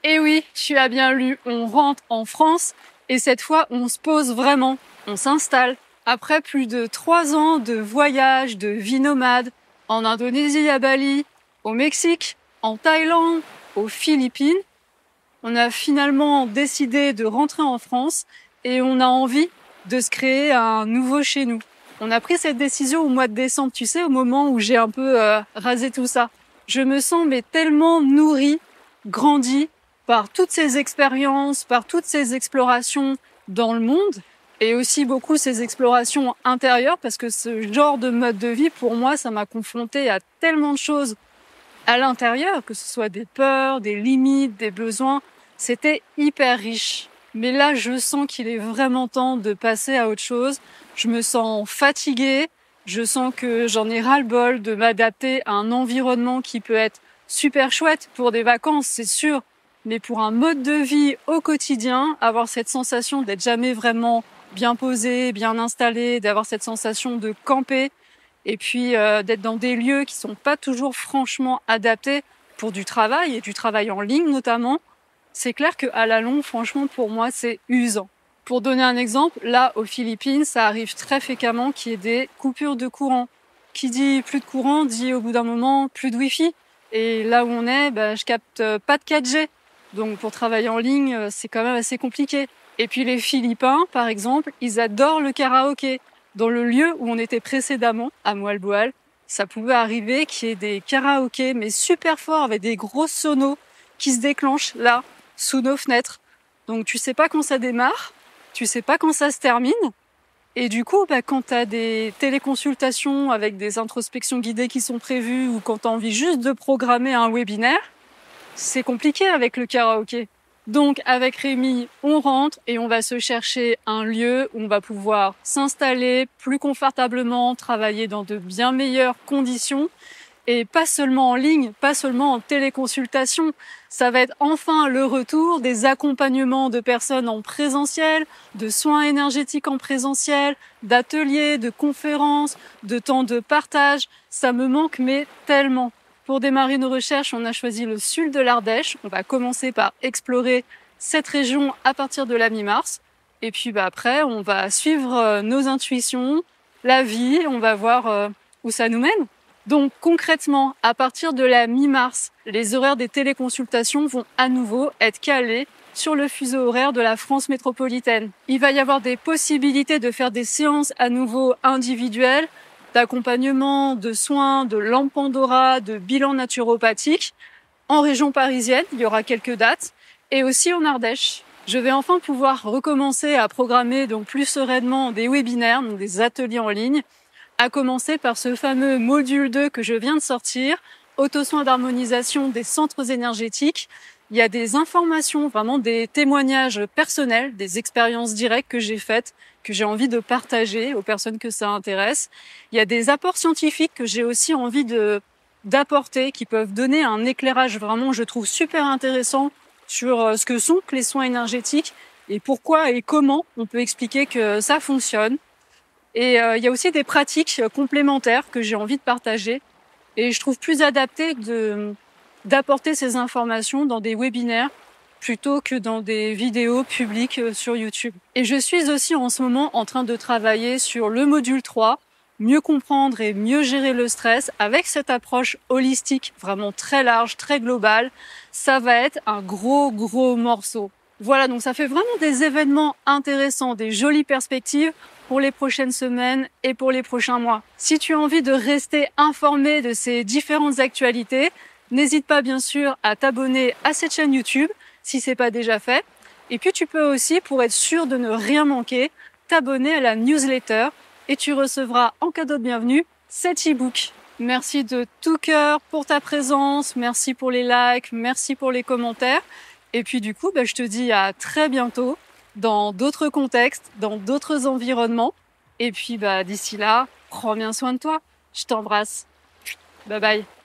Et oui, tu as bien lu, on rentre en France et cette fois on se pose vraiment, on s'installe. Après plus de 3 ans de voyage, de vie nomade, en Indonésie à Bali, au Mexique, en Thaïlande, aux Philippines, on a finalement décidé de rentrer en France et on a envie de se créer un nouveau chez nous. On a pris cette décision au mois de décembre, tu sais, au moment où j'ai un peu rasé tout ça. Je me sens mais tellement nourrie, grandie par toutes ces expériences, par toutes ces explorations dans le monde et aussi beaucoup ces explorations intérieures parce que ce genre de mode de vie, pour moi, ça m'a confrontée à tellement de choses à l'intérieur, que ce soit des peurs, des limites, des besoins. C'était hyper riche. Mais là, je sens qu'il est vraiment temps de passer à autre chose. Je me sens fatiguée. Je sens que j'en ai ras-le-bol de m'adapter à un environnement qui peut être super chouette pour des vacances, c'est sûr. Mais pour un mode de vie au quotidien, avoir cette sensation d'être jamais vraiment bien posé, bien installé, d'avoir cette sensation de camper et puis d'être dans des lieux qui sont pas toujours franchement adaptés pour du travail et du travail en ligne notamment, c'est clair qu'à la longue, franchement, pour moi, c'est usant. Pour donner un exemple, là, aux Philippines, ça arrive très fréquemment qu'il y ait des coupures de courant. Qui dit plus de courant, dit au bout d'un moment plus de Wi-Fi. Et là où on est, je capte pas de 4G. Donc pour travailler en ligne, c'est quand même assez compliqué. Et puis les Philippins, par exemple, ils adorent le karaoké. Dans le lieu où on était précédemment, à Moalboal, ça pouvait arriver qu'il y ait des karaokés, mais super forts, avec des gros sonos qui se déclenchent là, sous nos fenêtres. Donc tu sais pas quand ça démarre, tu sais pas quand ça se termine. Et du coup, quand tu as des téléconsultations avec des introspections guidées qui sont prévues ou quand tu as envie juste de programmer un webinaire, c'est compliqué avec le karaoké. Donc avec Rémi, on rentre et on va se chercher un lieu où on va pouvoir s'installer plus confortablement, travailler dans de bien meilleures conditions et pas seulement en ligne, pas seulement en téléconsultation. Ça va être enfin le retour des accompagnements de personnes en présentiel, de soins énergétiques en présentiel, d'ateliers, de conférences, de temps de partage. Ça me manque mais tellement. Pour démarrer nos recherches, on a choisi le sud de l'Ardèche. On va commencer par explorer cette région à partir de la mi-mars. Et puis après, on va suivre nos intuitions, la vie, on va voir où ça nous mène. Donc concrètement, à partir de la mi-mars, les horaires des téléconsultations vont à nouveau être calés sur le fuseau horaire de la France métropolitaine. Il va y avoir des possibilités de faire des séances à nouveau individuelles, d'accompagnement, de soins, de lampes Pandora, de bilan naturopathique. En région parisienne, il y aura quelques dates, et aussi en Ardèche. Je vais enfin pouvoir recommencer à programmer donc plus sereinement des webinaires, donc des ateliers en ligne, à commencer par ce fameux module 2 que je viens de sortir, auto-soins d'harmonisation des centres énergétiques. Il y a des informations, vraiment des témoignages personnels, des expériences directes que j'ai faites, que j'ai envie de partager aux personnes que ça intéresse. Il y a des apports scientifiques que j'ai aussi envie d'apporter, qui peuvent donner un éclairage vraiment, je trouve, super intéressant sur ce que sont les soins énergétiques et pourquoi et comment on peut expliquer que ça fonctionne. Et il y a aussi des pratiques complémentaires que j'ai envie de partager. Et je trouve plus adapté d'apporter ces informations dans des webinaires plutôt que dans des vidéos publiques sur YouTube. Et je suis aussi en ce moment en train de travailler sur le module 3, mieux comprendre et mieux gérer le stress avec cette approche holistique vraiment très large, très globale. Ça va être un gros morceau. Voilà, donc ça fait vraiment des événements intéressants, des jolies perspectives pour les prochaines semaines et pour les prochains mois. Si tu as envie de rester informé de ces différentes actualités, n'hésite pas bien sûr à t'abonner à cette chaîne YouTube si c'est pas déjà fait. Et puis tu peux aussi, pour être sûr de ne rien manquer, t'abonner à la newsletter et tu recevras en cadeau de bienvenue cet e-book. Merci de tout cœur pour ta présence, merci pour les likes, merci pour les commentaires. Et puis du coup, je te dis à très bientôt dans d'autres contextes, dans d'autres environnements. Et puis d'ici là, prends bien soin de toi. Je t'embrasse. Bye bye.